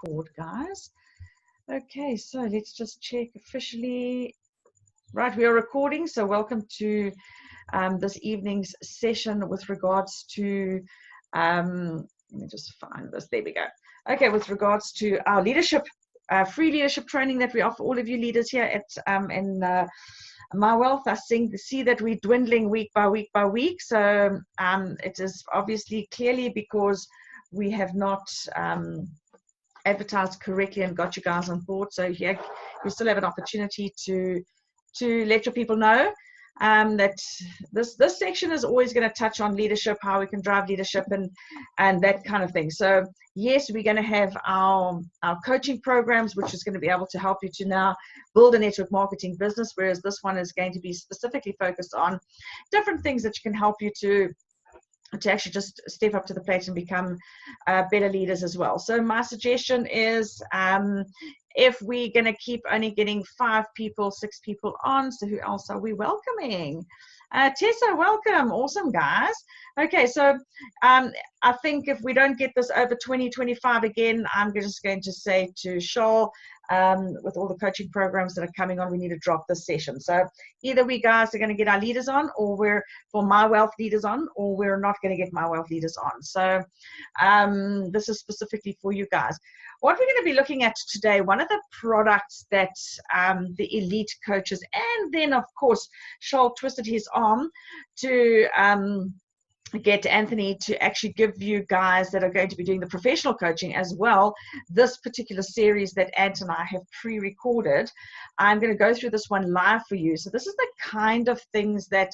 record, guys. Okay, so let's just check officially. Right, we are recording, so welcome to this evening's session with regards to, let me just find this, there we go. Okay, with regards to our leadership, free leadership training that we offer all of you leaders here at MyWealth. I see that we're dwindling week by week by week, so it is obviously clearly because we have not advertised correctly and got you guys on board. So here you still have an opportunity to let your people know that this section is always going to touch on leadership, how we can drive leadership and that kind of thing. So yes, we're going to have our coaching programs, which is going to be able to help you to now build a network marketing business, whereas this one is going to be specifically focused on different things that can help you to actually just step up to the plate and become better leaders as well. So my suggestion is, if we're going to keep only getting 5 people, 6 people on, so who else are we welcoming? Tessa, welcome. Awesome, guys. Okay, so I think if we don't get this over 20, 25 again, I'm just going to say to Shoal, with all the coaching programs that are coming on, we need to drop this session. So either we guys are going to get our leaders on, or we're for MyWealth leaders on, or we're not going to get MyWealth leaders on. So this is specifically for you guys. What we're going to be looking at today, one of the products that the elite coaches, and then of course Shoal twisted his arm to get Anthony to actually give you guys that are going to be doing the professional coaching as well, this particular series that Ant and I have pre-recorded. I'm going to go through this one live for you. So this is the kind of things that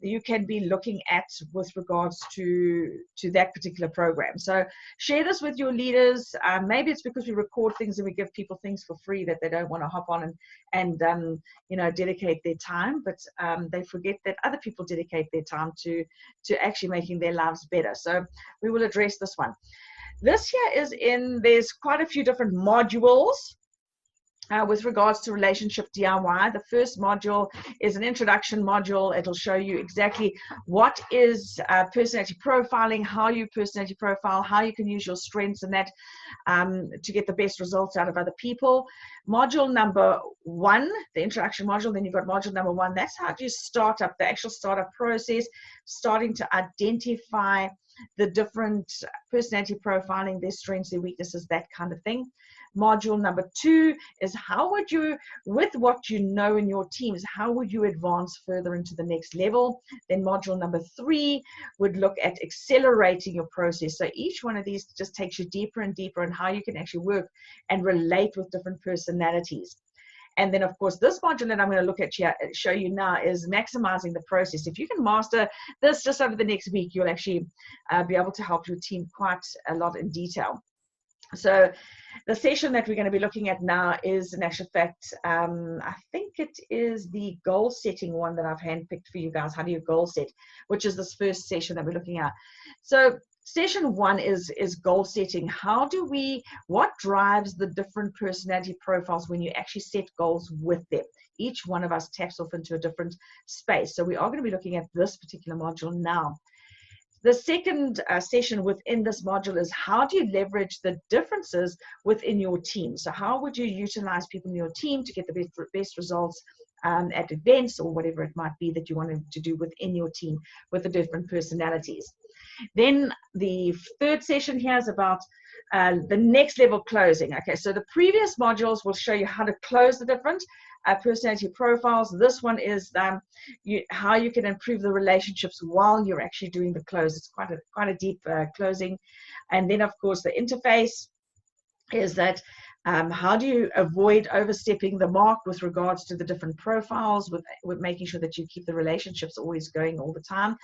you can be looking at with regards to that particular program. So share this with your leaders. Maybe it's because we record things and we give people things for free that they don't want to hop on and you know, dedicate their time, but they forget that other people dedicate their time to actually making their lives better. So we will address this one. This here is there's quite a few different modules with regards to relationship DIY. The first module is an introduction module. It'll show you exactly what is personality profiling, how you personality profile, how you can use your strengths and that to get the best results out of other people. Module number 1, the introduction module, then you've got module number 1. That's how you start up the actual startup process, starting to identify the different personality profiling, their strengths, their weaknesses, that kind of thing. Module number 2 is how would you, with what you know in your teams, how would you advance further into the next level? Then module number 3 would look at accelerating your process. So each one of these just takes you deeper and deeper on how you can actually work and relate with different personalities. And then, of course, this module that I'm going to look at here, show you now, is maximizing the process. If you can master this just over the next week, you'll actually be able to help your team quite a lot in detail. So the session that we're going to be looking at now is, in actual fact, I think it is the goal setting one that I've handpicked for you guys. How do you goal set? Which is this first session that we're looking at. So session 1 is goal setting. What drives the different personality profiles when you actually set goals with them? Each one of us taps off into a different space. So we are going to be looking at this particular module now. The second session within this module is how do you leverage the differences within your team? So how would you utilize people in your team to get the best results at events or whatever it might be that you wanted to do within your team with the different personalities. Then the third session here is about the next level closing. Okay, so the previous modules will show you how to close the different personality profiles. This one is how you can improve the relationships while you're actually doing the close. It's quite a deep closing. And then, of course, the interface is that how do you avoid overstepping the mark with regards to the different profiles, with making sure that you keep the relationships always going all the time.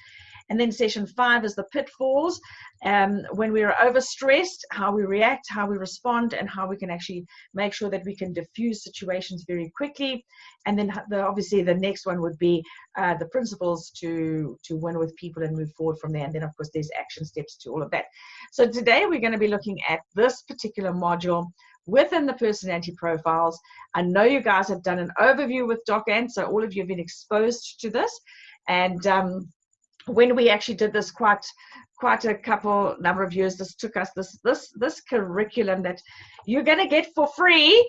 And then session 5 is the pitfalls. When we are overstressed, how we react, how we respond, and how we can actually make sure that we can diffuse situations very quickly. And then obviously the next one would be the principles to win with people and move forward from there. And then, of course, there's action steps to all of that. So today we're going to be looking at this particular module within the personality profiles. I know you guys have done an overview with Doc Ant, so all of you have been exposed to this. And when we actually did this quite a number of years, this took us this curriculum that you're going to get for free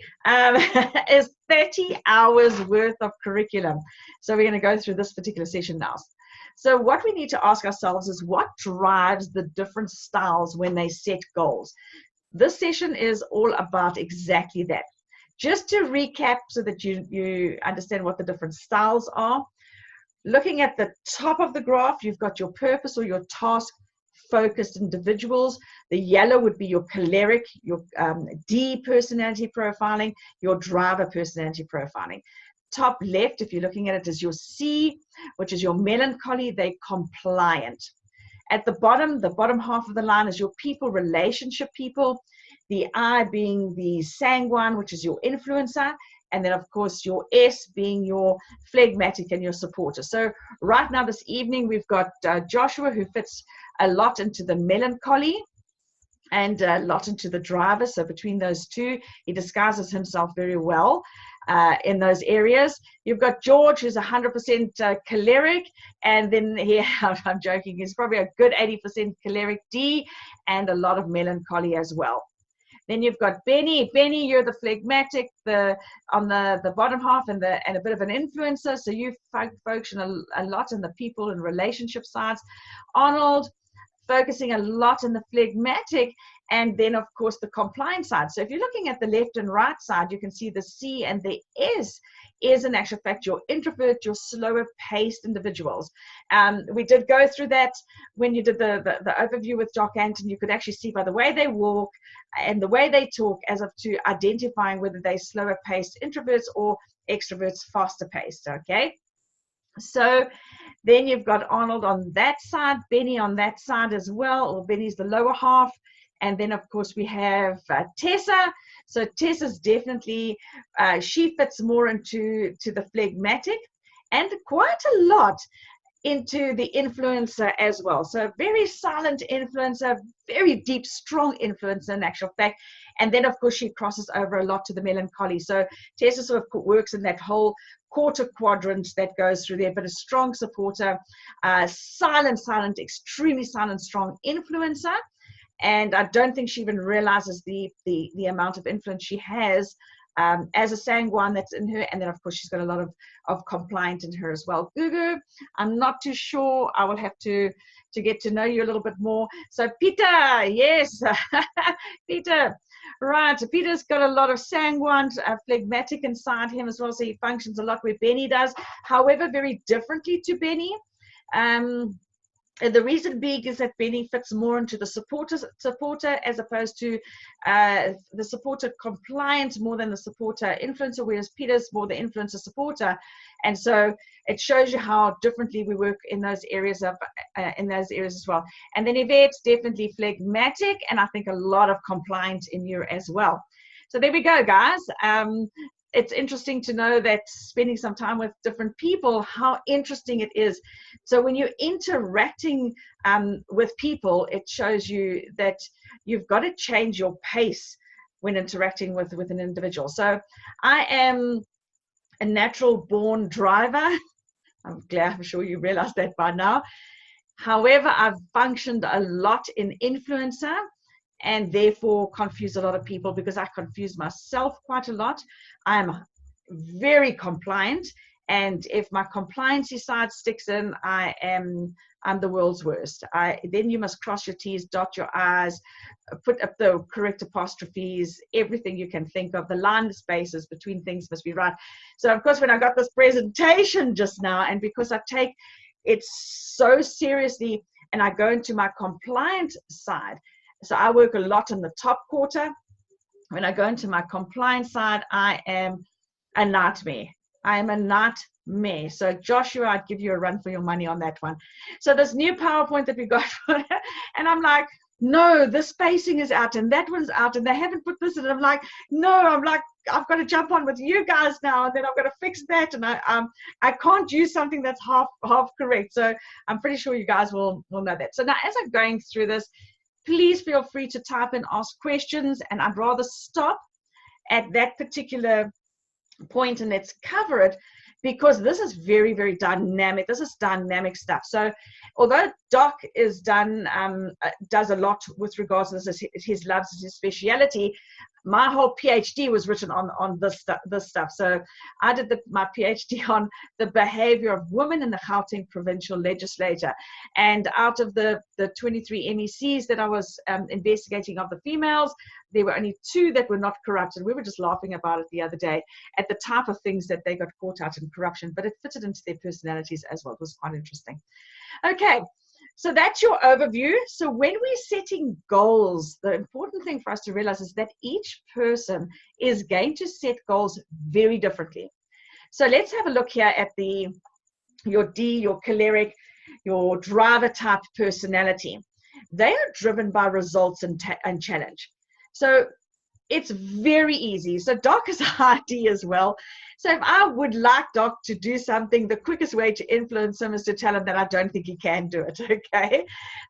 is 30 hours worth of curriculum. So we're going to go through this particular session now. So what we need to ask ourselves is, what drives the different styles when they set goals? This session is all about exactly that. Just to recap so that you understand what the different styles are. Looking at the top of the graph, you've got your purpose or your task focused individuals. The yellow would be your choleric, your D personality profiling, your driver personality profiling. Top left, if you're looking at it, is your C, which is your melancholy. They're compliant. At the bottom half of the line is your people, relationship people. The I being the sanguine, which is your influencer. And then, of course, your S being your phlegmatic and your supporter. So right now, this evening, we've got Joshua, who fits a lot into the melancholy and a lot into the driver. So between those two, he disguises himself very well in those areas. You've got George, who's 100% choleric. And then here, I'm joking, he's probably a good 80% choleric D and a lot of melancholy as well. Then you've got Benny. Benny, you're the phlegmatic, on the bottom half, and a bit of an influencer. So you function a lot in the people and relationship sides. Arnold, focusing a lot in the phlegmatic, and then of course the compliance side. So if you're looking at the left and right side, you can see the C and the S is in actual fact your introvert, your slower paced individuals. We did go through that when you did the overview with Doc Anton. You could actually see by the way they walk and the way they talk as of to identifying whether they're slower paced introverts or extroverts faster paced. Okay, so then you've got Arnold on that side, Benny on that side as well, or Benny's the lower half. And then, of course, we have Tessa. So Tessa's definitely, she fits more into the phlegmatic and quite a lot into the influencer as well. So very silent influencer, very deep, strong influencer in actual fact. And then, of course, she crosses over a lot to the melancholy. So Tessa sort of works in that whole quarter quadrant that goes through there, but a strong supporter, silent, extremely silent, strong influencer. And I don't think she even realizes the amount of influence she has as a sanguine that's in her. And then, of course, she's got a lot of compliant in her as well. Gugu, I'm not too sure. I will have to get to know you a little bit more. So Peter, yes, Peter. Right, Peter's got a lot of sanguine, phlegmatic inside him as well, so he functions a lot where Benny does. However, very differently to Benny. And the reason being is that Benny fits more into the supporter as opposed to the supporter compliant more than the supporter influencer, whereas Peter's more the influencer supporter. And so it shows you how differently we work in those areas as well. And then Yvette's definitely phlegmatic, and I think a lot of compliant in you as well. So there we go, guys. It's interesting to know that spending some time with different people, how interesting it is. So when you're interacting with people, it shows you that you've got to change your pace when interacting with an individual. So I am a natural born driver. I'm sure you realize that by now. However, I've functioned a lot in influencer, and therefore confuse a lot of people because I confuse myself quite a lot. I'm very compliant, and if my compliancy side sticks in, I'm the world's worst. Then you must cross your T's, dot your I's, put up the correct apostrophes, everything you can think of. The line spaces between things must be right. So of course, when I got this presentation just now, and because I take it so seriously and I go into my compliant side, so I work a lot in the top quarter. When I go into my compliance side, I am a nightmare. I am a nightmare. So Joshua, I'd give you a run for your money on that one. So this new PowerPoint that we got, and I'm like, no, the spacing is out and that one's out and they haven't put this in. And I'm like, no, I've got to jump on with you guys now, and then I've got to fix that. And I can't use something that's half correct. So I'm pretty sure you guys will know that. So now as I'm going through this, please feel free to type and ask questions, and I'd rather stop at that particular point and let's cover it, because this is very, very dynamic. This is dynamic stuff. So although Doc is does a lot with regards to this, his loves is his speciality, my whole PhD was written on this stuff. So I did my PhD on the behavior of women in the Gauteng provincial legislature. And out of the 23 MECs that I was investigating of the females, there were only 2 that were not corrupt. And we were just laughing about it the other day at the type of things that they got caught out in corruption, but it fitted into their personalities as well. It was quite interesting. Okay. So that's your overview. So when we're setting goals, the important thing for us to realize is that each person is going to set goals very differently. So let's have a look here at your D, your choleric, your driver type personality. They are driven by results and challenge. So it's very easy. So Doc is a high D as well. So if I would like Doc to do something, the quickest way to influence him is to tell him that I don't think he can do it, okay?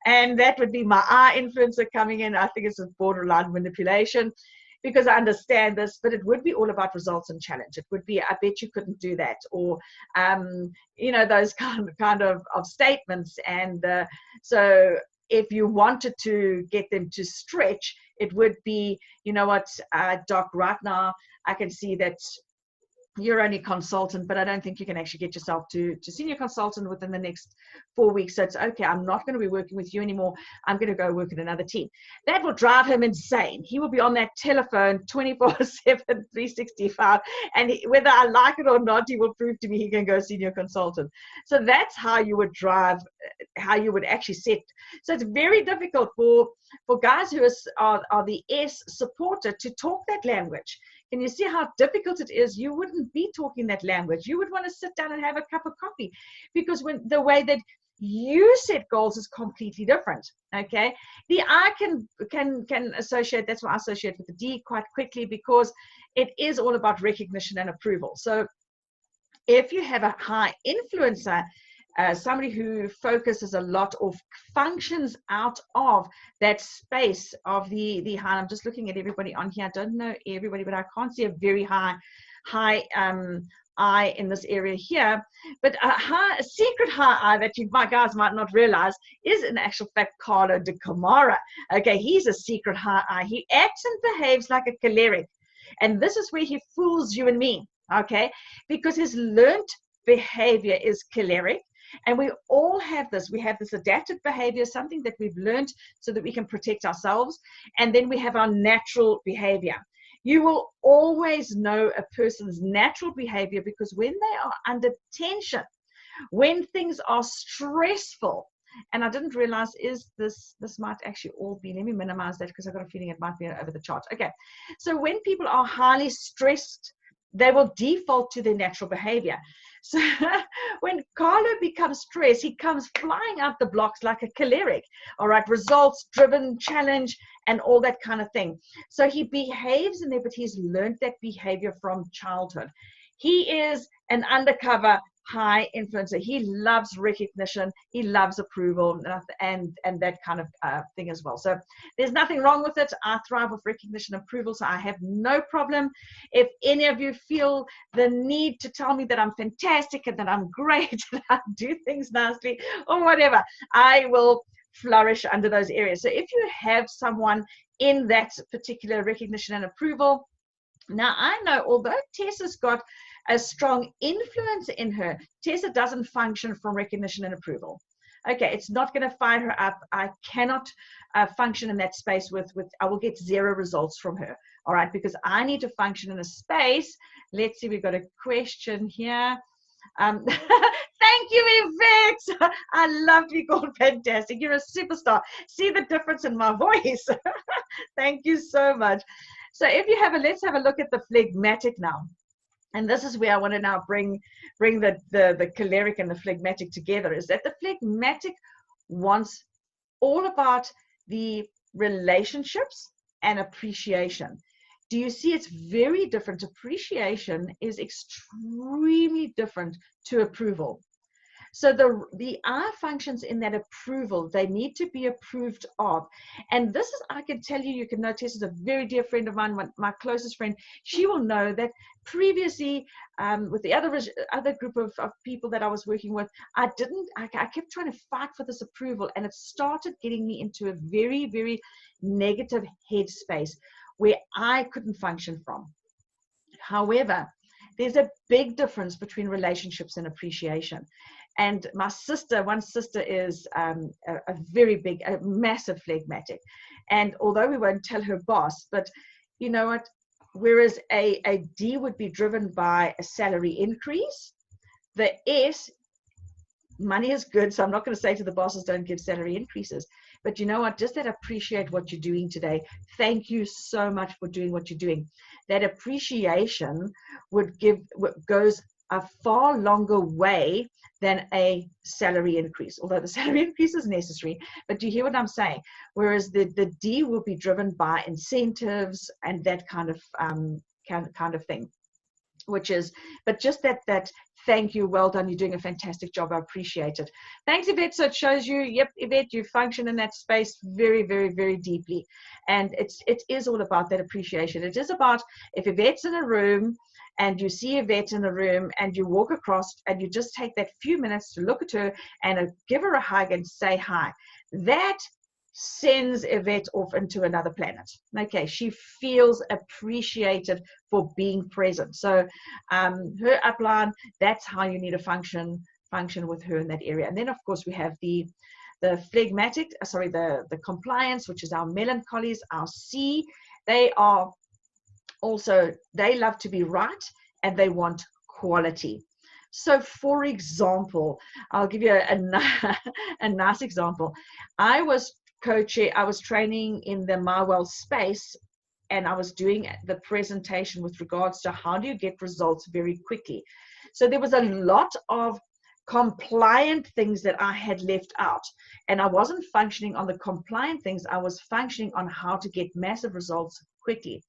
And that would be my I influencer coming in. I think it's a borderline manipulation because I understand this, but it would be all about results and challenge. It would be, I bet you couldn't do that, or, you know, those kind of statements. And so if you wanted to get them to stretch, it would be, you know what, Doc, right now I can see that you're only consultant, but I don't think you can actually get yourself to senior consultant within the next 4 weeks. So it's okay. I'm not going to be working with you anymore. I'm going to go work in another team. That will drive him insane. He will be on that telephone 24/7, 365. And whether I like it or not, he will prove to me he can go senior consultant. So that's how you would drive, how you would actually set. So it's very difficult for guys who are the S supporter to talk that language. Can you see how difficult it is? You wouldn't be talking that language. You would want to sit down and have a cup of coffee, because when the way that you set goals is completely different. Okay, the I can associate. That's why I associate with the D quite quickly, because it is all about recognition and approval. So if you have a high influencer, somebody who focuses a lot or functions out of that space of the high. I'm just looking at everybody on here. I don't know everybody, but I can't see a very high I in this area here. But a secret high I that you guys might not realize is in actual fact Carlo de Camara. Okay, he's a secret high I. He acts and behaves like a choleric. And this is where he fools you and me, okay? Because his learned behavior is choleric. And we all have this. We have this adaptive behavior, something that we've learned so that we can protect ourselves. And then we have our natural behavior. You will always know a person's natural behavior, because when they are under tension, when things are stressful, and I didn't realize this might actually all be, let me minimize that because I've got a feeling it might be over the chart. Okay, so when people are highly stressed, they will default to their natural behavior. So when Carlo becomes stressed, he comes flying out the blocks like a choleric, all right, results driven, challenge, and all that kind of thing. So he behaves in there, but he's learned that behavior from childhood. He is an undercover high influencer. He loves recognition. He loves approval and that kind of thing as well. So there's nothing wrong with it. I thrive with recognition and approval, so I have no problem. If any of you feel the need to tell me that I'm fantastic and that I'm great and I do things nicely or whatever, I will flourish under those areas. So if you have someone in that particular recognition and approval, now I know, although Tessa's got a strong influence in her, Tessa doesn't function from recognition and approval. Okay, it's not going to fire her up. I cannot function in that space with, I will get 0 results from her. All right, because I need to function in a space. Let's see, we've got a question here. Thank you, Yvette. I love to be called fantastic. You're a superstar. See the difference in my voice. Thank you so much. So if you have let's have a look at the phlegmatic now. And this is where I want to now bring the choleric and the phlegmatic together, is that the phlegmatic wants all about the relationships and appreciation. Do you see it's very different? Appreciation is extremely different to approval. So the I functions in that approval. They need to be approved of. And this is, I can tell you, you can notice, is a very dear friend of mine, my closest friend. She will know that previously, with the other group of people that I was working with, I kept trying to fight for this approval, and it started getting me into a very, very negative headspace where I couldn't function from. However, there's a big difference between relationships and appreciation. And my sister, one sister is a very big, a massive phlegmatic. And although we won't tell her boss, but you know what? Whereas a D would be driven by a salary increase, the S, money is good. So I'm not going to say to the bosses, don't give salary increases. But you know what? Just that appreciate what you're doing today. Thank you so much for doing what you're doing. That appreciation goes a far longer way than a salary increase, although the salary increase is necessary. But do you hear what I'm saying? Whereas the D will be driven by incentives and that kind of thing, which is, but just that thank you, well done, you're doing a fantastic job, I appreciate it. Thanks, Yvette. So it shows you, yep, Yvette, you function in that space very, very, very deeply. And it is all about that appreciation. It is about, if Yvette's in a room and you see Yvette in a room and you walk across and you just take that few minutes to look at her and give her a hug and say hi, that sends Yvette off into another planet. Okay, she feels appreciated for being present. So her upline, that's how you need to function with her in that area. And then of course we have the phlegmatic, the compliance, which is our melancholies, our C. They are also, they love to be right and they want quality. So for example, I'll give you a nice example. I was training in the MyWealth space, and I was doing the presentation with regards to how do you get results very quickly. So there was a lot of compliant things that I had left out, and I wasn't functioning on the compliant things. I was functioning on how to get massive results quickly.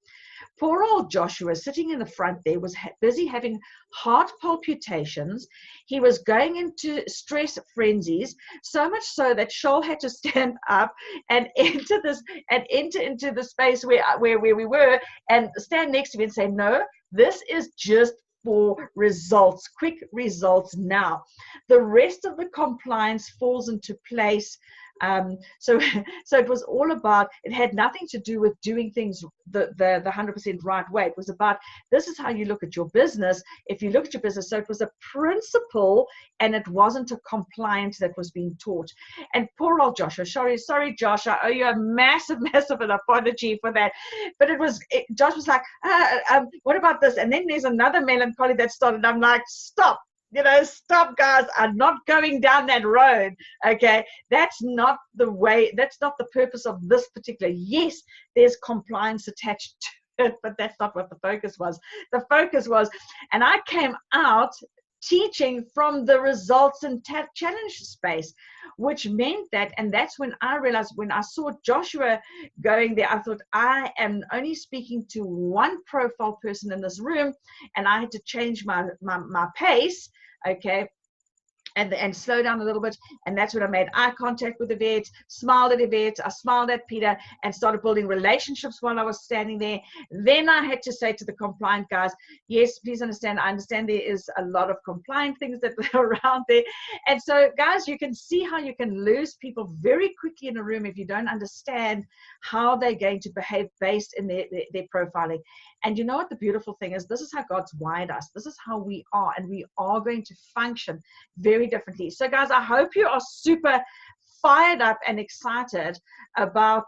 Poor old Joshua, sitting in the front there, was busy having heart palpitations. He was going into stress frenzies, so much so that Shoal had to stand up and enter into the space where we were and stand next to me and say, no, this is just for results, quick results now. The rest of the compliance falls into place. So it was all about, it had nothing to do with doing things the 100% right way. It was about, this is how you look at your business. If you look at your business, so it was a principle and it wasn't a compliance that was being taught. And poor old Joshua, sorry Josh, I owe you a massive an apology for that. But Josh was like, what about this? And then there's another melancholy that started. I'm like, stop. Stop, guys. I'm not going down that road. Okay, that's not the way. That's not the purpose of this particular. Yes, there's compliance attached to it, but that's not what the focus was. The focus was, and I came out teaching from the results and challenge space, which meant that, and that's when I realized, when I saw Joshua going there, I thought, I am only speaking to one profile person in this room, and I had to change my pace, okay, and slow down a little bit. And that's when I made eye contact with Yvette, smiled at Yvette, I smiled at Peter, and started building relationships while I was standing there. Then I had to say to the compliant guys, yes, please understand, I understand there is a lot of compliant things that are around there. And so, guys, you can see how you can lose people very quickly in a room if you don't understand how they're going to behave based in their profiling. And you know what the beautiful thing is? This is how God's wired us. This is how we are, and we are going to function very differently. So guys, I hope you are super fired up and excited about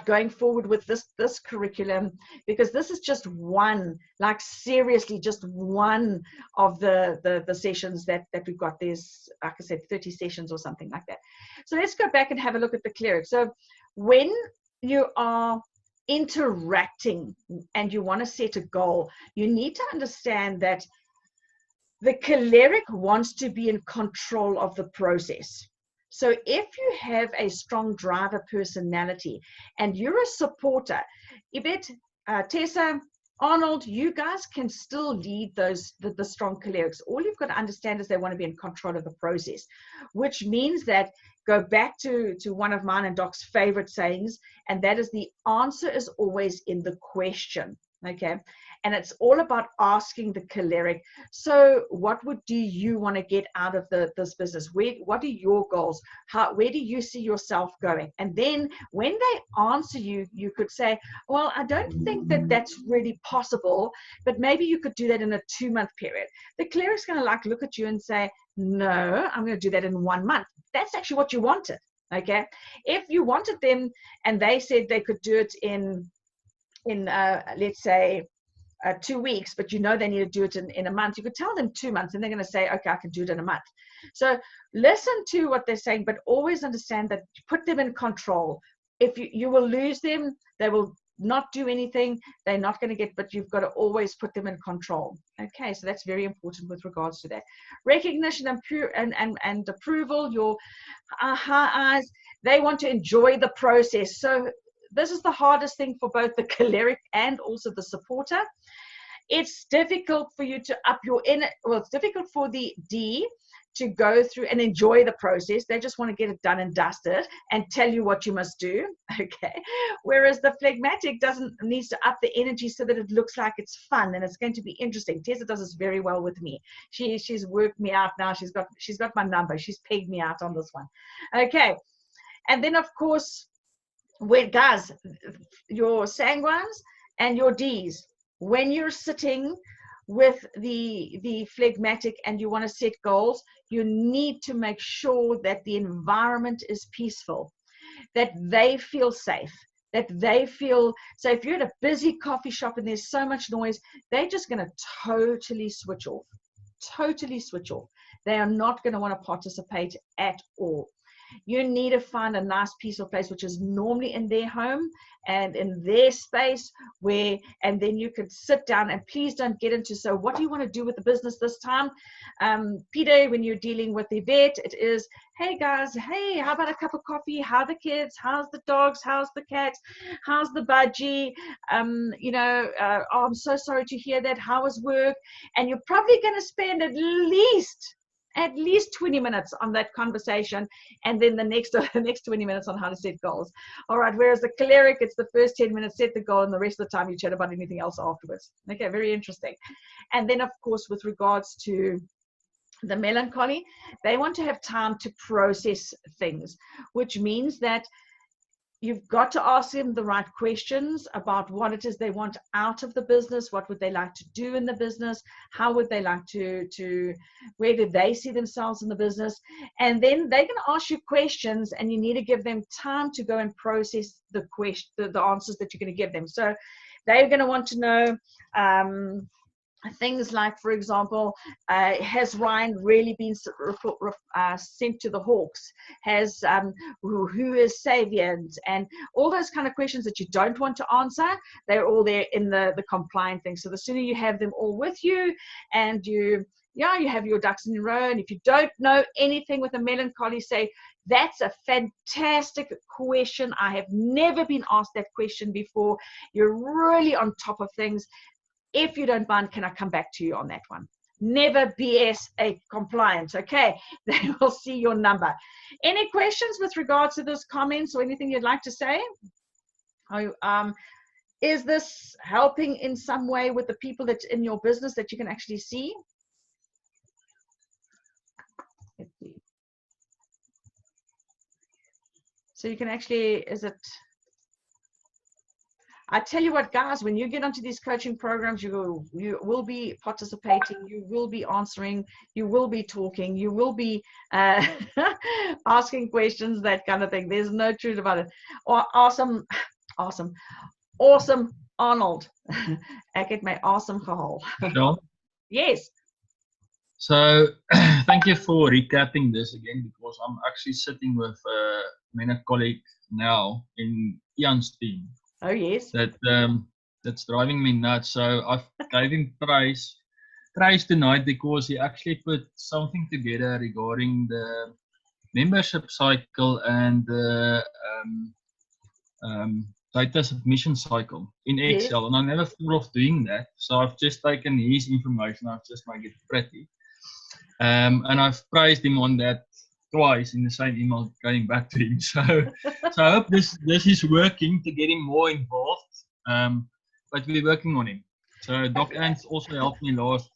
going forward with this curriculum, because this is just one, like seriously, just one of the sessions that we've got. There's, like I said, 30 sessions or something like that. So let's go back and have a look at the cleric. So when you are interacting and you want to set a goal, you need to understand that the choleric wants to be in control of the process. So if you have a strong driver personality and you're a supporter, Yvette, Tessa, Arnold, you guys can still lead the strong cholerics. All you've got to understand is they want to be in control of the process, which means that go back to one of mine and Doc's favorite sayings, and that is the answer is always in the question. Okay. And it's all about asking the choleric. So what do you want to get out of this business? What are your goals? Where do you see yourself going? And then when they answer you, you could say, well, I don't think that that's really possible, but maybe you could do that in a 2-month period. The cleric's going to look at you and say, no, I'm going to do that in 1 month. That's actually what you wanted. Okay. If you wanted them and they said they could do it in let's say 2 weeks, but you know they need to do it in a month, you could tell them 2 months and they're going to say, okay, I can do it in a month. So listen to what they're saying, but always understand that you put them in control. If you will lose them, they will not do anything, they're not going to get, but you've got to always put them in control. Okay, so that's very important with regards to that. Recognition and approval, your eyes, they want to enjoy the process. So this is the hardest thing for both the choleric and also the supporter. It's difficult for you to up your inner, well, it's difficult for the D to go through and enjoy the process. They just want to get it done and dusted and tell you what you must do. Okay. Whereas the phlegmatic needs to up the energy so that it looks like it's fun and it's going to be interesting. Tessa does this very well with me. She's worked me out now. She's got my number. She's pegged me out on this one. Okay. And then of course, guys, your sanguines and your Ds, when you're sitting with the phlegmatic and you want to set goals, you need to make sure that the environment is peaceful, that they feel safe, that they feel, so if you're at a busy coffee shop and there's so much noise, they're just going to totally switch off. They are not going to want to participate at all. You need to find a nice peaceful place, which is normally in their home and in their space, and then you can sit down and please don't get into, so what do you want to do with the business this time? Peter, when you're dealing with the vet, it is, hey guys, hey, how about a cup of coffee? How are the kids? How's the dogs? How's the cats? How's the budgie? Oh, I'm so sorry to hear that. How was work? And you're probably going to spend at least 20 minutes on that conversation, and then the next 20 minutes on how to set goals. All right, whereas the choleric, it's the first 10 minutes, set the goal, and the rest of the time you chat about anything else afterwards. Okay, very interesting. And then, of course, with regards to the melancholy, they want to have time to process things, which means that you've got to ask them the right questions about what it is they want out of the business. What would they like to do in the business? How would they like to where do they see themselves in the business? And then they're going to ask you questions, and you need to give them time to go and process the answers that you're going to give them. So they're going to want to know things like, for example, has Ryan really been sent to the Hawks? Who is Savians? And all those kind of questions that you don't want to answer, they're all there in the compliant thing. So the sooner you have them all with you, and you have your ducks in a row, and if you don't know anything with a melancholy, say, that's a fantastic question. I have never been asked that question before. You're really on top of things. If you don't mind, can I come back to you on that one? Never BS a compliance, okay? They will see your number. Any questions with regards to those comments or anything you'd like to say? Is this helping in some way with the people that's in your business that you can actually see? Let's see. So you can actually, I tell you what, guys, when you get onto these coaching programs, you will be participating, you will be answering, you will be talking, you will be asking questions, that kind of thing. There's no truth about it. Awesome, Arnold. Ek het my awesome gehaal. Sure. Yes. So thank you for recapping this again, because I'm actually sitting with a colleague now in Ian's team. Oh yes. That's driving me nuts. So I've gave him praise tonight, because he actually put something together regarding the membership cycle and the data submission cycle in Yes. Excel, and I never thought of doing that. So I've just taken his information, I've just made it pretty. And I've praised him on that twice in the same email going back to him. So I hope this is working to get him more involved. But we're working on him. So Doc Ant also helped me last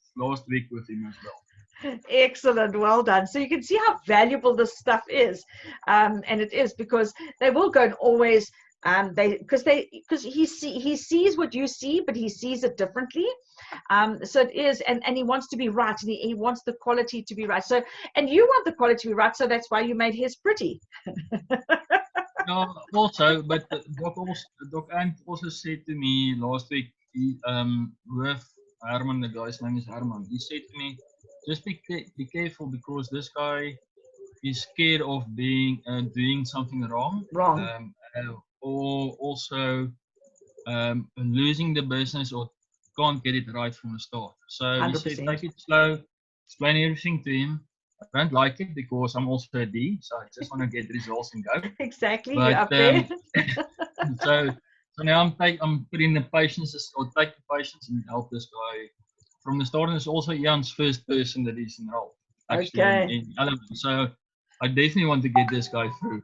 week with him as well. Excellent, well done. So you can see how valuable this stuff is, and it is, because they will go and always because he sees what you see, but he sees it differently. So it is, and he wants to be right, and he wants the quality to be right. So, and you want the quality to be right, so that's why you made his pretty. No, also, but Doc Ant also said to me last week, with Herman, the guy's name is Herman. He said to me, just be careful, because this guy is scared of doing something wrong. Or also losing the business, or can't get it right from the start. So 100%. He said, take it slow, explain everything to him. I don't like it because I'm also a D, so I just want to get results and go. Exactly, but, you're up there. so now I'm putting the patience, or take the patience and help this guy from the start. And it's also Jan's first person that he's enrolled, actually, in Element. So I definitely want to get this guy through.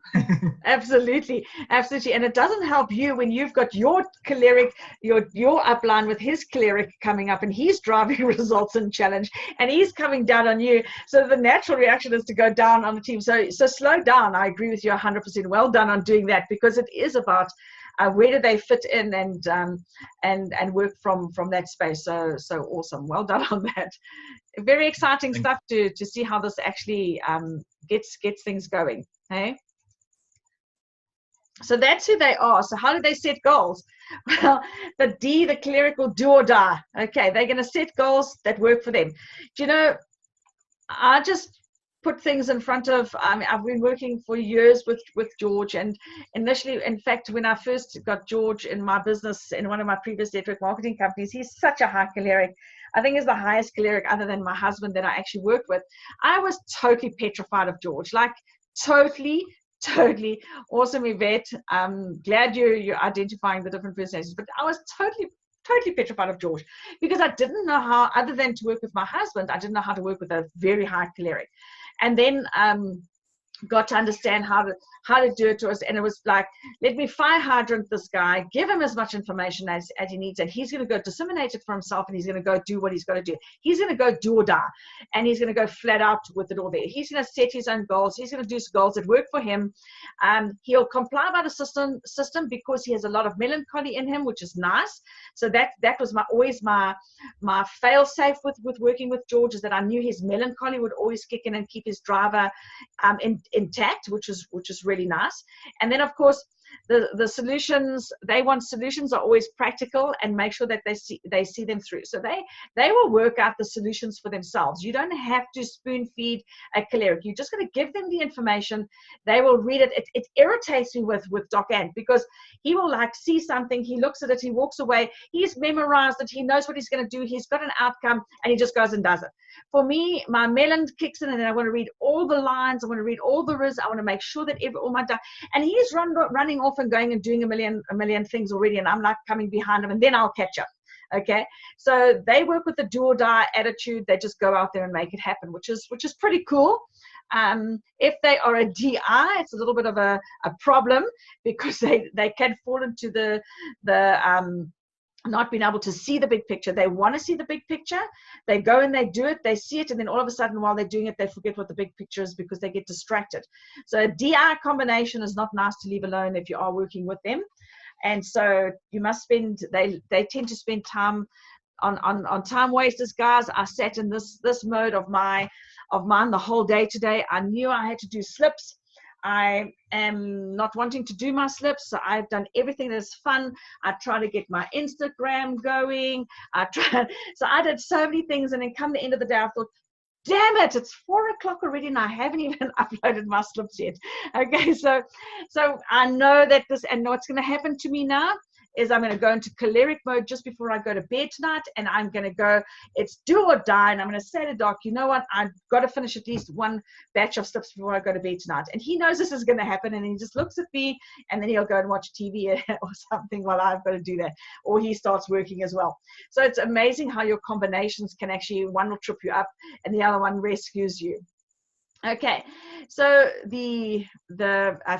Absolutely. And it doesn't help you when you've got your choleric, your upline with his choleric coming up, and he's driving results and challenge, and he's coming down on you. So the natural reaction is to go down on the team. So slow down. I agree with you 100%. Well done on doing that, because it is about where do they fit in, and work from that space. So awesome. Well done on that. Very exciting stuff to see how this actually gets things going. Hey. So that's who they are. So how do they set goals? Well, the D, the clerical, do or die. Okay, they're going to set goals that work for them. Do you know, I just put things in front of, I've been working for years with George, and initially, in fact, when I first got George in my business, in one of my previous network marketing companies, he's such a high choleric. I think he's the highest choleric other than my husband that I actually worked with. I was totally petrified of George, like totally awesome, Yvette. I'm glad you're identifying the different personalities, but I was totally petrified of George, because I didn't know how, other than to work with my husband, I didn't know how to work with a very high choleric. And then got to understand how to do it to us, and it was like, let me fire hydrant this guy, give him as much information as he needs, and he's going to go disseminate it for himself, and he's going to go do what he's got to do. He's going to go do or die, and he's going to go flat out with it all there. He's going to set his own goals. He's going to do goals that work for him. He'll comply by the system because he has a lot of melancholy in him, which is nice. So that was always my fail safe with working with George, is that I knew his melancholy would always kick in and keep his driver intact, which is really nice. And then, of course, the solutions, they want solutions are always practical, and make sure that they see them through. So they will work out the solutions for themselves. You don't have to spoon feed a choleric. You're just going to give them the information. They will read it. It irritates me with Doc Ant, because he will like see something, he looks at it, he walks away, he's memorized it, he knows what he's going to do, he's got an outcome, and he just goes and does it. For me, my melon kicks in, and then I want to read all the lines, I want to read all the riz, I want to make sure that all my and he's running off and going and doing a million things already, and I'm like coming behind him, and then I'll catch up. Okay, so they work with the do or die attitude. They just go out there and make it happen, which is pretty cool. If they are a DI, it's a little bit of a problem, because they can fall into the not being able to see the big picture. They want to see the big picture. They go and they do it, they see it, and then all of a sudden, while they're doing it, they forget what the big picture is, because they get distracted. So a DI combination is not nice to leave alone if you are working with them. And so you must spend, they tend to spend time on time wasters, guys. I sat in this mode of mine the whole day today. I knew I had to do slips. I am not wanting to do my slips, so I've done everything that's fun. I try to get my Instagram going. So I did so many things, and then come the end of the day, I thought, damn it, it's 4 o'clock already, and I haven't even uploaded my slips yet. Okay, so I know that and what's going to happen to me now is I'm going to go into choleric mode just before I go to bed tonight, and I'm going to go, it's do or die, and I'm going to say to Doc, you know what, I've got to finish at least one batch of slips before I go to bed tonight. And he knows this is going to happen, and he just looks at me, and then he'll go and watch TV or something while I've got to do that, or he starts working as well. So it's amazing how your combinations can actually, one will trip you up and the other one rescues you. Okay, so the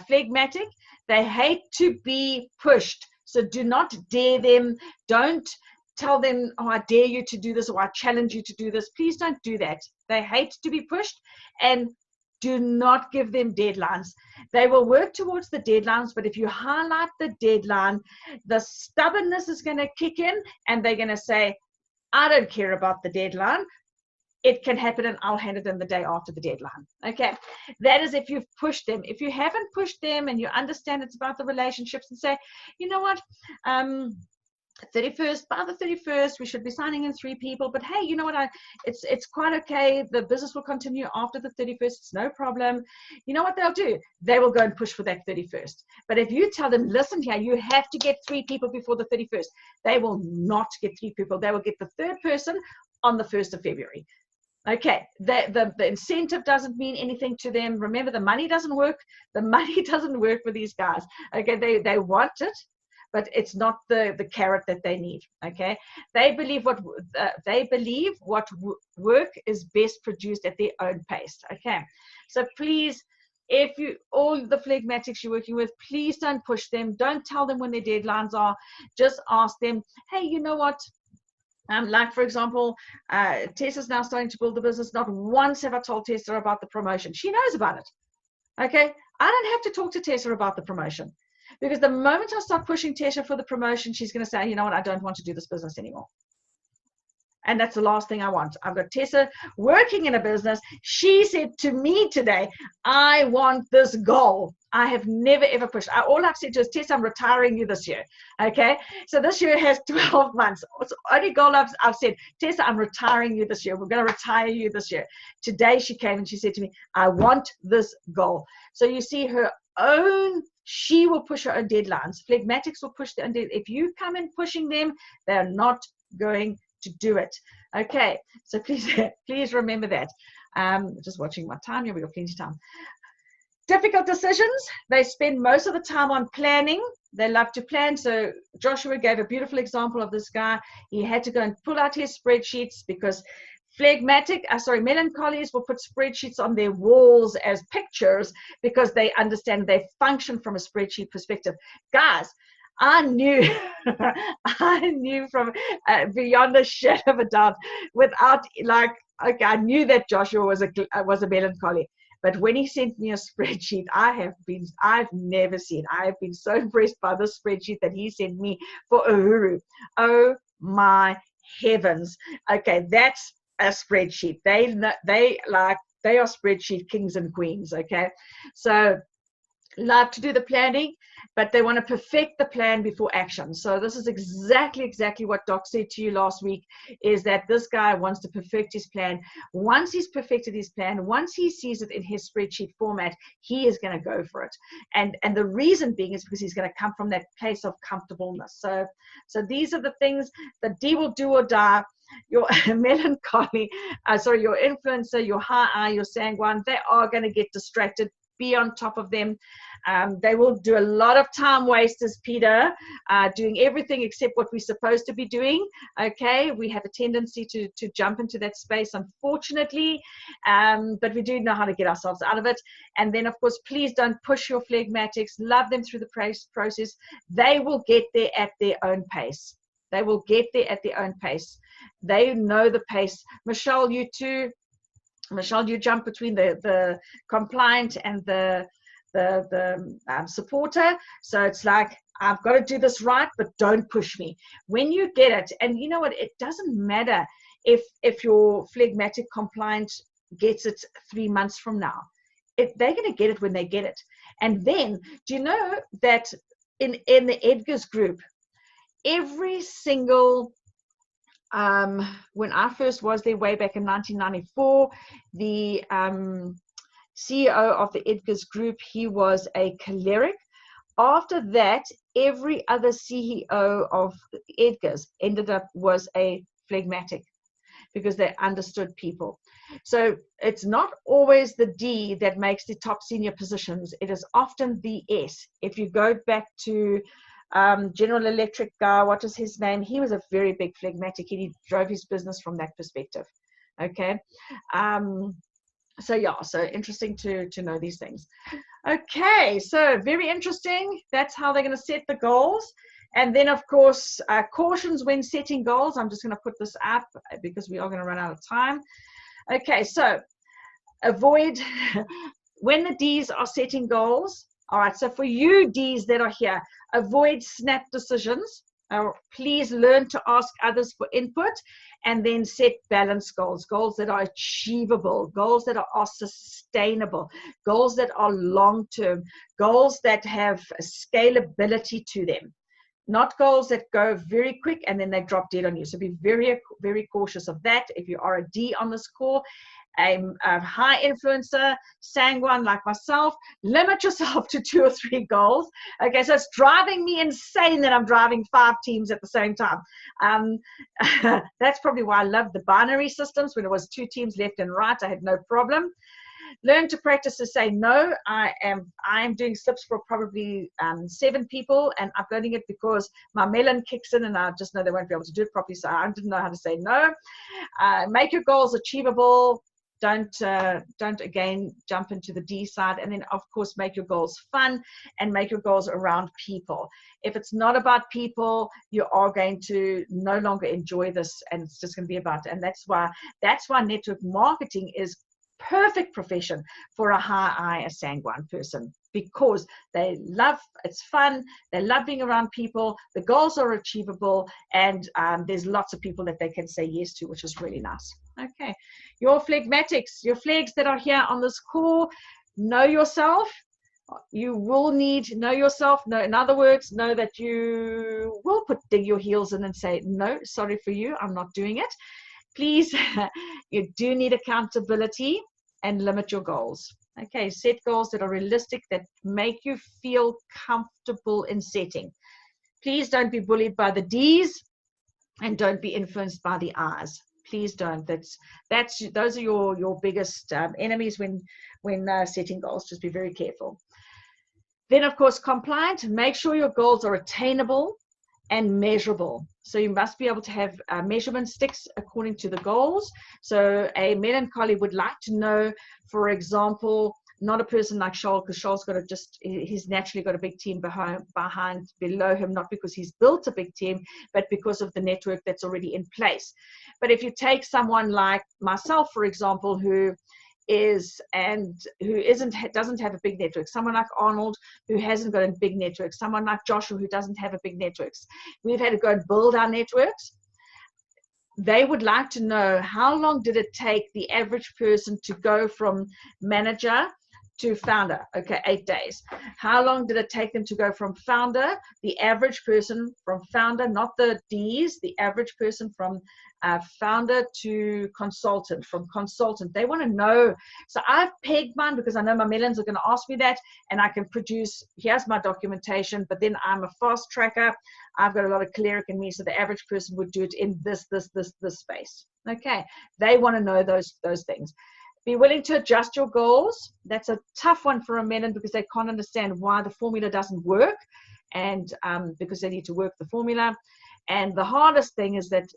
phlegmatic, they hate to be pushed. So do not dare them. Don't tell them, oh, I dare you to do this, or I challenge you to do this. Please don't do that. They hate to be pushed, and do not give them deadlines. They will work towards the deadlines, but if you highlight the deadline, the stubbornness is going to kick in, and they're going to say, I don't care about the deadline. It can happen and I'll hand it in the day after the deadline. Okay, that is if you've pushed them. If you haven't pushed them and you understand it's about the relationships, and say, you know what, 31st, by the 31st, we should be signing in 3 people, but hey, you know what, it's quite okay. The business will continue after the 31st. It's no problem. You know what they'll do? They will go and push for that 31st. But if you tell them, listen here, you have to get 3 people before the 31st, they will not get 3 people. They will get the 3rd person on the 1st of February. Okay, the incentive doesn't mean anything to them. Remember, the money doesn't work. The money doesn't work for these guys. Okay, they want it, but it's not the carrot that they need. Okay, they believe what work is best produced at their own pace. Okay, so please, if you, all the phlegmatics you're working with, please don't push them. Don't tell them when their deadlines are. Just ask them, hey, you know what? Like, for example, Tessa's now starting to build the business. Not once have I told Tessa about the promotion. She knows about it. Okay, I don't have to talk to Tessa about the promotion, because the moment I start pushing Tessa for the promotion, she's going to say, you know what, I don't want to do this business anymore. And that's the last thing I want. I've got Tessa working in a business. She said to me today, I want this goal. I have never, ever pushed. All I've said to her is, Tessa, I'm retiring you this year. Okay. So this year has 12 months. It's the only goal I've said, Tessa, I'm retiring you this year. We're going to retire you this year. Today she came and she said to me, I want this goal. So you see, her own, she will push her own deadlines. Phlegmatics will push their own deadlines. If you come in pushing them, they're not going to do it. Okay, so please remember that. Just watching my time here, we've got plenty of time. Difficult decisions, they spend most of the time on planning. They love to plan. So Joshua gave a beautiful example of this guy. He had to go and pull out his spreadsheets, because melancholies will put spreadsheets on their walls as pictures, because they understand they function from a spreadsheet perspective. Guys, I knew from beyond a shadow of a doubt, without I knew that Joshua was a melancholy. But when he sent me a spreadsheet, I've never seen. I have been so impressed by this spreadsheet that he sent me for Uhuru. Oh my heavens! Okay, that's a spreadsheet. They are spreadsheet kings and queens. Okay, so love to do the planning, but they want to perfect the plan before action. So this is exactly what Doc said to you last week, is that this guy wants to perfect his plan. Once he's perfected his plan, once he sees it in his spreadsheet format, he is going to go for it. And the reason being is because he's going to come from that place of comfortableness. So these are the things. The D will do or die. Your melancholy, your influencer, your high I, your sanguine, they are going to get distracted. Be on top of them. They will do a lot of time wasters, Peter, doing everything except what we're supposed to be doing. Okay, we have a tendency to jump into that space, unfortunately, but we do know how to get ourselves out of it. And then, of course, please don't push your phlegmatics. Love them through the process. They will get there at their own pace. They will get there at their own pace. They know the pace. Michelle, you too. Michelle, you jump between the compliant and the supporter. So it's like, I've got to do this right, but don't push me. When you get it, and you know what, it doesn't matter if your phlegmatic compliant gets it 3 months from now. They're going to get it when they get it. And then, do you know that in the Edgar's group, every single when I first was there way back in 1994, the CEO of the Edgar's group, he was a choleric. After that, every other CEO of Edgar's was a phlegmatic, because they understood people. So it's not always the D that makes the top senior positions. It is often the S. If you go back to General Electric guy, what is his name? He was a very big phlegmatic. He drove his business from that perspective. Okay. So yeah, so interesting to know these things. Okay, so very interesting. That's how they're going to set the goals. And then, of course, cautions when setting goals. I'm just going to put this up because we are going to run out of time. Okay, so avoid, when the Ds are setting goals. All right, so for you Ds that are here, avoid snap decisions. Please learn to ask others for input, and then set balanced goals, goals that are achievable, goals that are sustainable, goals that are long-term, goals that have scalability to them. Not goals that go very quick and then they drop dead on you. So be very, very cautious of that. If you are a D on this call, a high influencer, sanguine like myself, limit yourself to 2 or 3 goals. Okay, so it's driving me insane that I'm driving 5 teams at the same time. That's probably why I love the binary systems. When it was 2 teams left and right, I had no problem. Learn to practice to say no. I am doing slips for probably 7 people and uploading it because my melon kicks in and I just know they won't be able to do it properly, so I didn't know how to say no. Make your goals achievable. Don't again jump into the D side, and then of course make your goals fun and make your goals around people. If it's not about people, you are going to no longer enjoy this, and it's just going to be about, and that's why network marketing is perfect profession for a high I, a sanguine person, because they love, it's fun, they love being around people, the goals are achievable, and there's lots of people that they can say yes to, which is really nice. Okay, your phlegmatics, your flags that are here on this call, know yourself. You will need know yourself. No, in other words, know that you will dig your heels in and say, no, sorry for you, I'm not doing it. Please, you do need accountability, and limit your goals. Okay, set goals that are realistic, that make you feel comfortable in setting. Please don't be bullied by the Ds, and don't be influenced by the Is. Please don't. Those are your biggest enemies when setting goals. Just be very careful. Then, of course, compliant. Make sure your goals are attainable and measurable. So you must be able to have measurement sticks according to the goals. So a melancholy would like to know, for example, not a person like Charles, because Charles he's naturally got a big team below him, not because he's built a big team, but because of the network that's already in place. But if you take someone like myself, for example, who doesn't have a big network, someone like Arnold who hasn't got a big network, someone like Joshua who doesn't have a big network, we've had to go and build our networks. They would like to know, how long did it take the average person to go from manager to founder? Okay, 8 days. How long did it take them to go from founder, the average person from founder, not the Ds, the average person from founder to consultant, from consultant? They want to know. So I've pegged mine because I know my melons are going to ask me that, and I can produce, here's my documentation, but then I'm a fast tracker. I've got a lot of cleric in me, so the average person would do it in this space. Okay, they want to know those things. Be willing to adjust your goals. That's a tough one for a melon because they can't understand why the formula doesn't work, and because they need to work the formula. And the hardest thing is that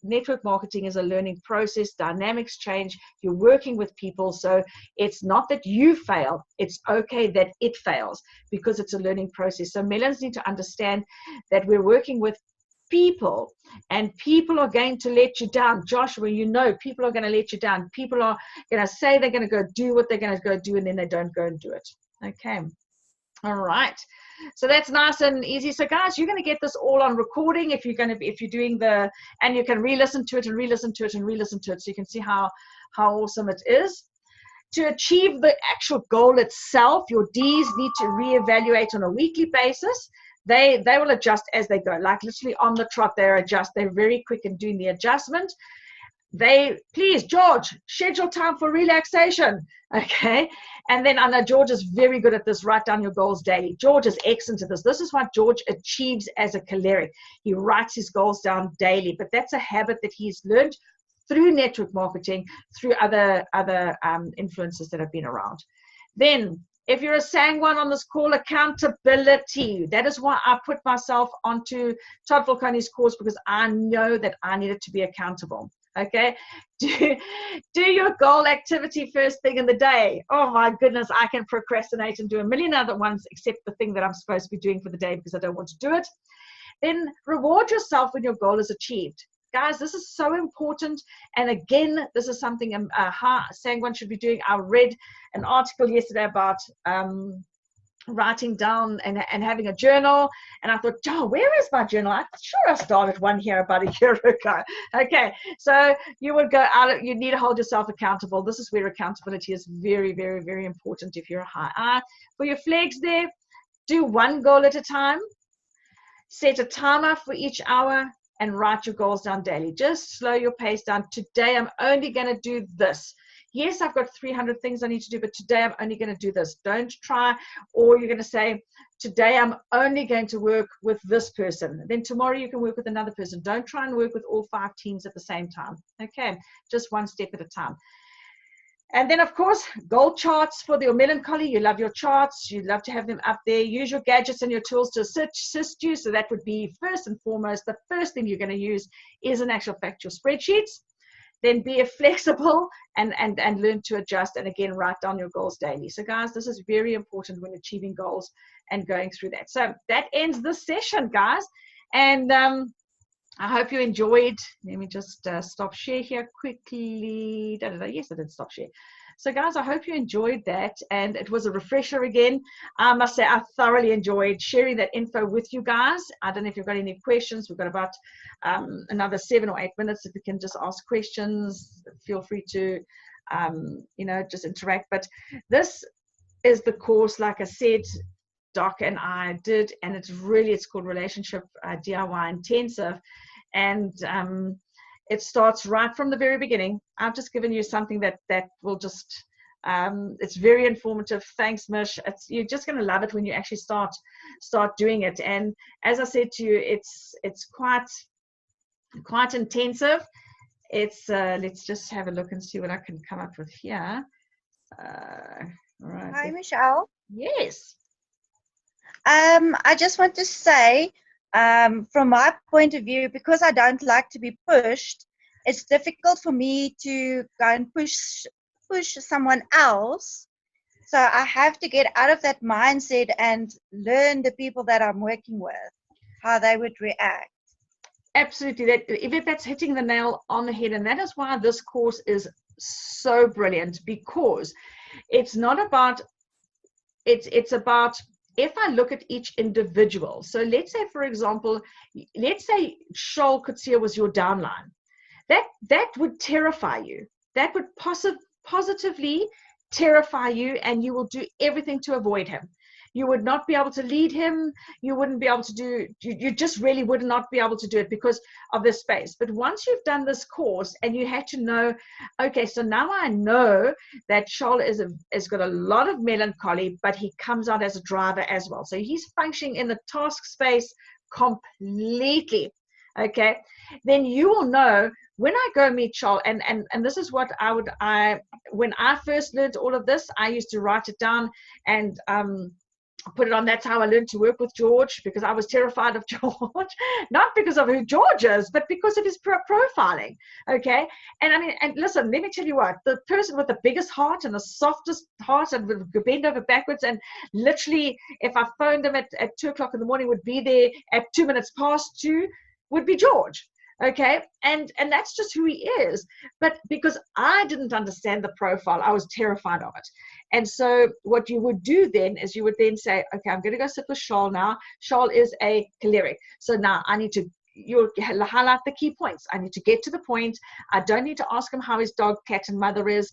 network marketing is a learning process. Dynamics change. You're working with people, so it's not that you fail. It's okay that it fails because it's a learning process. So melons need to understand that we're working with people, and people are going to let you down. Joshua, people are going to let you down. People are going to say they're going to go do what they're going to go do, and then they don't go and do it. Okay. All right. So that's nice and easy. So guys, you're going to get this all on recording if you're doing and you can re-listen to it and re-listen to it and re-listen to it, so you can see how awesome it is. To achieve the actual goal itself, your Ds need to reevaluate on a weekly basis. They will adjust as they go, like literally on the trot, they adjust. They're very quick in doing the adjustment. please, George, schedule time for relaxation. Okay. And then I know George is very good at this. Write down your goals daily. George is excellent at this. This is what George achieves as a choleric. He writes his goals down daily, but that's a habit that he's learned through network marketing, through other influencers that have been around. Then, if you're a sanguine on this call, accountability. That is why I put myself onto Todd Falcone's course, because I know that I needed to be accountable. Okay, do your goal activity first thing in the day. Oh my goodness, I can procrastinate and do a million other ones except the thing that I'm supposed to be doing for the day because I don't want to do it. Then reward yourself when your goal is achieved. Guys, this is so important. And again, this is something a sanguine should be doing. I read an article yesterday about writing down and having a journal, and I thought, oh, where is my journal? I'm sure I started one here about a year ago. Okay, so you would go out, you need to hold yourself accountable. This is where accountability is very, very, very important if you're a high I. For your flags there, do one goal at a time, set a timer for each hour, and write your goals down daily. Just slow your pace down. Today I'm only going to do this. Yes, I've got 300 things I need to do, but today I'm only going to do this. Don't try, or you're going to say, today I'm only going to work with this person. Then tomorrow you can work with another person. Don't try and work with all 5 teams at the same time. Okay, just one step at a time. And then, of course, goal charts for your melancholy. You love your charts. You love to have them up there. Use your gadgets and your tools to assist you. So that would be first and foremost, the first thing you're going to use is, in actual fact, your spreadsheets. Then be flexible and learn to adjust. And again, write down your goals daily. So guys, this is very important when achieving goals and going through that. So that ends this session, guys. And I hope you enjoyed. Let me just stop share here quickly. Yes, I did stop share. So guys, I hope you enjoyed that, and it was a refresher again. I must say I thoroughly enjoyed sharing that info with you guys. I don't know if you've got any questions. We've got about another 7 or 8 minutes. If you can just ask questions, feel free to just interact. But this is the course, like I said, Doc and I did, and it's called Relationship DIY Intensive. And it starts right from the very beginning. I've just given you something that will just, it's very informative. Thanks, Mish. You're just going to love it when you actually start doing it. And as I said to you, it's quite intensive. It's let's just have a look and see what I can come up with here. All right. Hi, Michelle. Yes. I just want to say, from my point of view, because I don't like to be pushed, it's difficult for me to go and push someone else. So I have to get out of that mindset and learn the people that I'm working with, how they would react. Absolutely. That's hitting the nail on the head. And that is why this course is so brilliant, because it's not about, it's about, if I look at each individual. So let's say, for example, Shoal Kutsia was your downline. That would terrify you. That would positively terrify you, and you will do everything to avoid him. You would not be able to lead him. You wouldn't be able to do, you just really would not be able to do it because of this space. But once you've done this course and you had to know, okay, so now I know that Shoal has got a lot of melancholy, but he comes out as a driver as well. So he's functioning in the task space completely. Okay, then you will know when I go meet Shoal, and this is what when I first learned all of this, I used to write it down and put it on. That's how I learned to work with George, because I was terrified of George, not because of who George is, but because of his profiling. Okay, and I mean, and listen, let me tell you what, the person with the biggest heart and the softest heart and would bend over backwards, and literally, if I phoned him at 2 o'clock in the morning, would be there at 2 minutes past 2, would be George. Okay, and that's just who he is. But because I didn't understand the profile, I was terrified of it. And so what you would do then is you would then say, okay, I'm going to go sit with Shoal now. Shoal is a choleric. So now I need to, you highlight the key points. I need to get to the point. I don't need to ask him how his dog, cat, and mother is.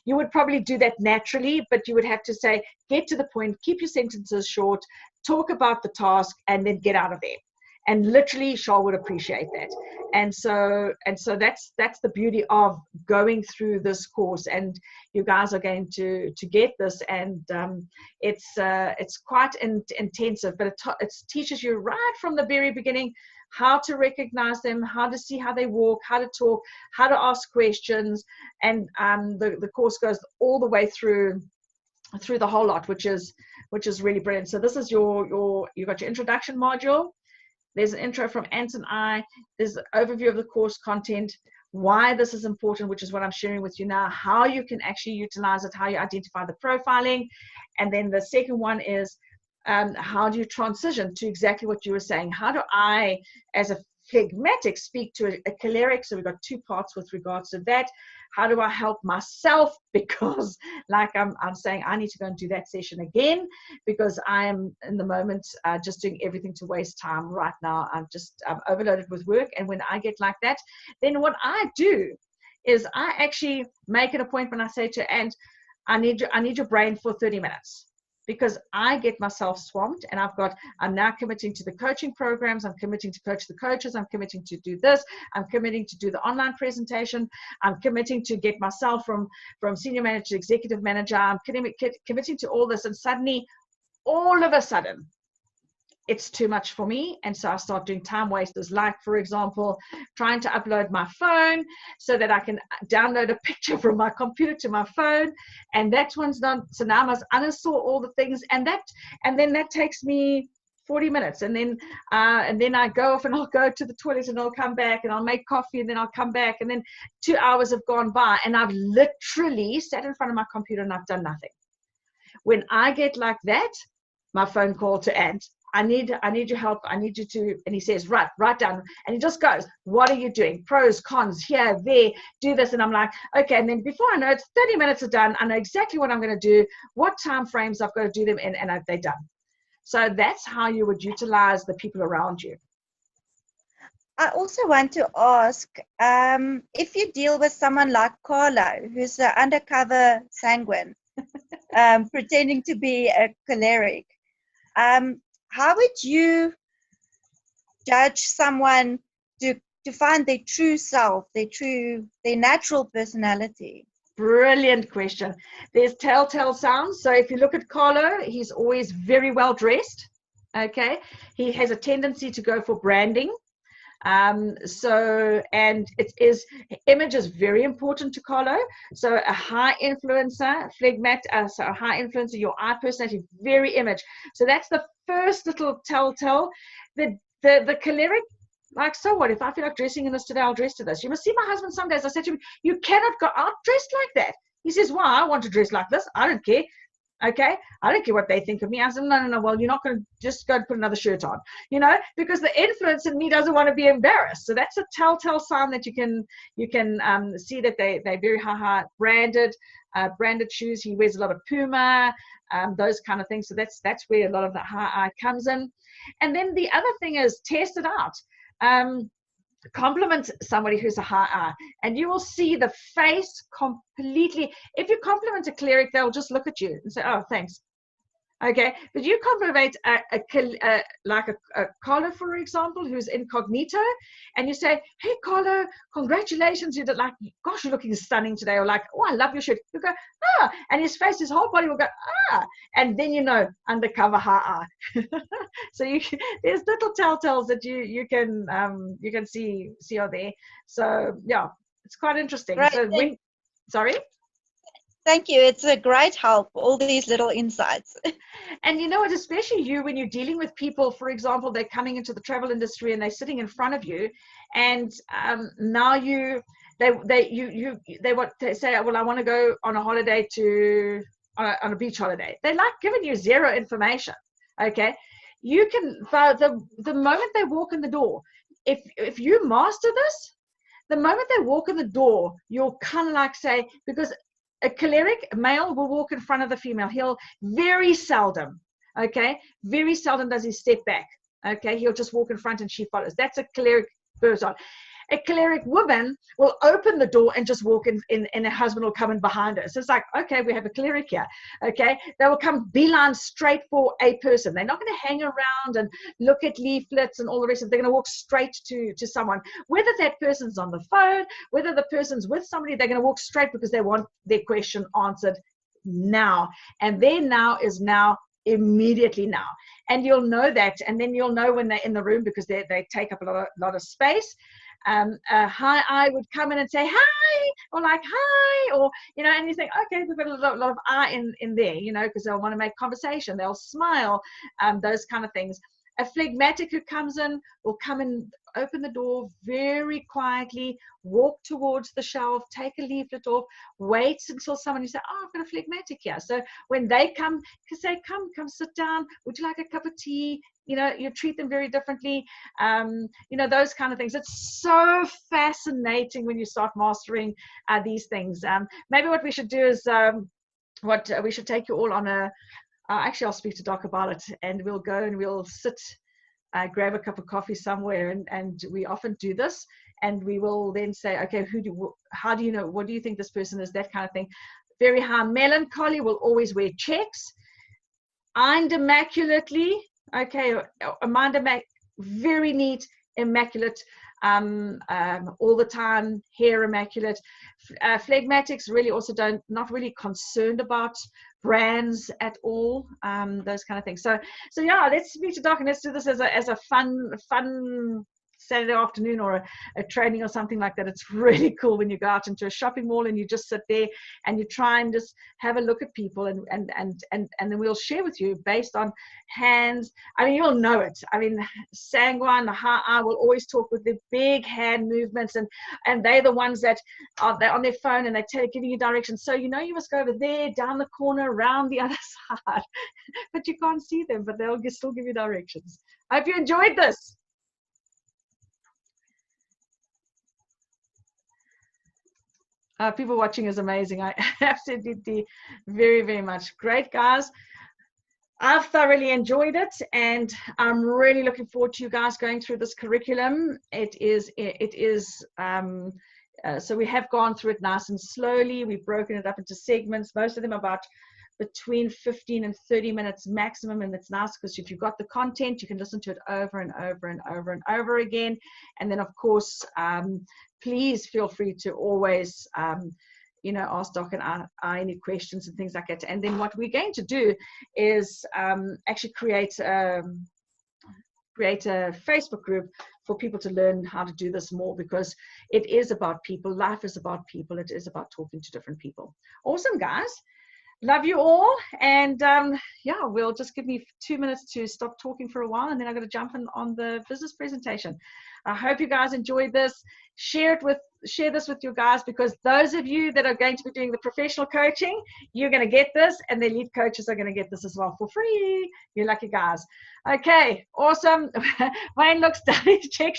You would probably do that naturally, but you would have to say, get to the point, keep your sentences short, talk about the task, and then get out of there. And literally Shah would appreciate that. And so that's the beauty of going through this course, and you guys are going to get this, and it's quite intensive, but it teaches you right from the very beginning how to recognize them, how to see how they walk, how to talk, how to ask questions, and the course goes all the way through the whole lot, which is really brilliant. So this is you've got your introduction module. There's an intro from Ant and I. There's an overview of the course content, why this is important, which is what I'm sharing with you now, how you can actually utilize it, how you identify the profiling. And then the second one is how do you transition to exactly what you were saying? How do I, as a phlegmatic, speak to a choleric? So we've got two parts with regards to that. How do I help myself? Because like I'm saying, I need to go and do that session again, because I am in the moment just doing everything to waste time right now. I'm overloaded with work. And when I get like that, then what I do is I actually make an appointment. I say to Ant, I need your brain for 30 minutes. Because I get myself swamped, and I'm now committing to the coaching programs, I'm committing to coach the coaches, I'm committing to do this, I'm committing to do the online presentation, I'm committing to get myself from senior manager to executive manager, I'm committing to all this, and suddenly, all of a sudden, it's too much for me. And so I start doing time wasters, like, for example, trying to upload my phone so that I can download a picture from my computer to my phone, and that one's done. So now I must uninstall all the things, and then that takes me 40 minutes, and then I go off and I'll go to the toilet and I'll come back and I'll make coffee and then I'll come back, and then 2 hours have gone by and I've literally sat in front of my computer and I've done nothing. When I get like that, my phone call to Ant, I need your help. I need you to, and he says, write down. And he just goes, what are you doing? Pros, cons, here, there, do this. And I'm like, okay. And then before I know it, 30 minutes are done. I know exactly what I'm going to do, what time frames I've got to do them in, and they're done. So that's how you would utilize the people around you. I also want to ask, if you deal with someone like Carlo, who's an undercover sanguine, pretending to be a choleric, how would you judge someone to find their true self, their natural personality? Brilliant question. There's telltale signs. So if you look at Carlo, he's always very well dressed. Okay. He has a tendency to go for branding. And image is very important to Carlo. So a high influencer, so a high influencer, your eye personality, very image. So that's the first little telltale. The choleric, like, so what? If I feel like dressing in this today, I'll dress to this. You must see my husband some days. I said to him, you cannot go out dressed like that. He says, why? I want to dress like this. I don't care. Okay, I don't care what they think of me. I said, no. Well, you're not going to just go and put another shirt on, because the influence in me doesn't want to be embarrassed. So that's a telltale sign that you can see that they're very high branded shoes. He wears a lot of Puma, those kind of things. So that's where a lot of the high eye comes in. And then the other thing is test it out. Compliment somebody who's a high eye, and you will see the face completely. If you compliment a cleric, they'll just look at you and say, oh, thanks. Okay, but you compliment like a Carlo, for example, who's incognito, and you say, hey, Carlo, congratulations, you did, like, gosh, you're looking stunning today, or like, oh, I love your shirt. You go, ah, and his face, his whole body will go, ah, and then undercover high eye. So there's little telltales that you can see are there. So yeah, it's quite interesting. Right. So sorry. Thank you. It's a great help, all these little insights. And you know what, especially when you're dealing with people, for example, they're coming into the travel industry and they're sitting in front of you, and now they say, well, I want to go on a holiday on a beach holiday. They're like giving you zero information. Okay. You can, the moment they walk in the door, if you master this, the moment they walk in the door, you'll kind of like say, because a choleric male will walk in front of the female. He'll very seldom does he step back. Okay, he'll just walk in front and she follows. That's a choleric person. a choleric woman will open the door and just walk in, and her husband will come in behind her. So it's like, okay, we have a choleric here. Okay, they will come beeline straight for a person. They're not going to hang around and look at leaflets and all the rest of it. They're going to walk straight to someone, whether that person's on the phone, whether the person's with somebody. They're going to walk straight because they want their question answered now, and their now is now, immediately now. And you'll know that, and then you'll know when they're in the room because they take up a lot of space. Hi, I would come in and say hi, or like hi, or and you think, okay, we've got a lot of I in there, because they'll want to make conversation, they'll smile, those kind of things. A phlegmatic who comes in will come in, open the door very quietly, walk towards the shelf, take a leaflet off, wait until someone, you say, oh, I've got a phlegmatic here. So when they come, you say, come sit down. Would you like a cup of tea? You treat them very differently. Those kind of things. It's so fascinating when you start mastering these things. Maybe what we should do is, we should take you all on a, actually, I'll speak to Doc about it, and we'll go and we'll sit, grab a cup of coffee somewhere, and we often do this, and we will then say, okay, how do you know, what do you think this person is, that kind of thing. Very high melancholy will always wear checks. Ironed immaculately, okay, very neat, immaculate, all the time, hair immaculate. Phlegmatics really also not really concerned about brands at all, those kind of things. So yeah, let's meet a doc, and let's do this as a fun Saturday afternoon, or a training or something like that. It's really cool when you go out into a shopping mall and you just sit there and you try and just have a look at people, and then we'll share with you based on hands. I mean, you'll know it. I mean, sanguine, I will always talk with the big hand movements, and they're the ones that they're on their phone and they're giving you directions. So you must go over there, down the corner, around the other side, but you can't see them, but they'll still give you directions. I hope you enjoyed this. People watching is amazing. I absolutely, very, very much. Great, guys. I've thoroughly enjoyed it, and I'm really looking forward to you guys going through this curriculum. So we have gone through it nice and slowly. We've broken it up into segments, most of them about between 15 and 30 minutes maximum, and it's nice because if you've got the content, you can listen to it over and over and over and over again. And then, of course, please feel free to always ask Doc and I any questions and things like that. And then what we're going to do is actually create a Facebook group for people to learn how to do this more, because it is about people. Life is about people. It is about talking to different people. Awesome, guys. Love you all. And yeah, we'll just give me 2 minutes to stop talking for a while, and then I'm going to jump in on the business presentation. I hope you guys enjoyed this. Share this with your guys, because those of you that are going to be doing the professional coaching, you're going to get this, and the lead coaches are going to get this as well for free. You're lucky guys. Okay, awesome. Wayne looks down. Check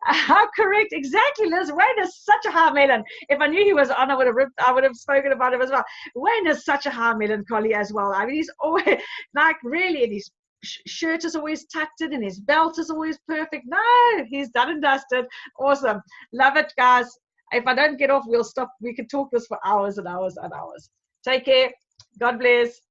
how correct. Exactly, Liz. Wayne is such a high melon. If I knew he was on, I would have spoken about him as well. Wayne is such a high melancholy as well. I mean, he's always like really, and his shirt is always tucked in, and his belt is always perfect. No, he's done and dusted. Awesome. Love it, guys. If I don't get off, we'll stop. We could talk this for hours and hours and hours. Take care. God bless.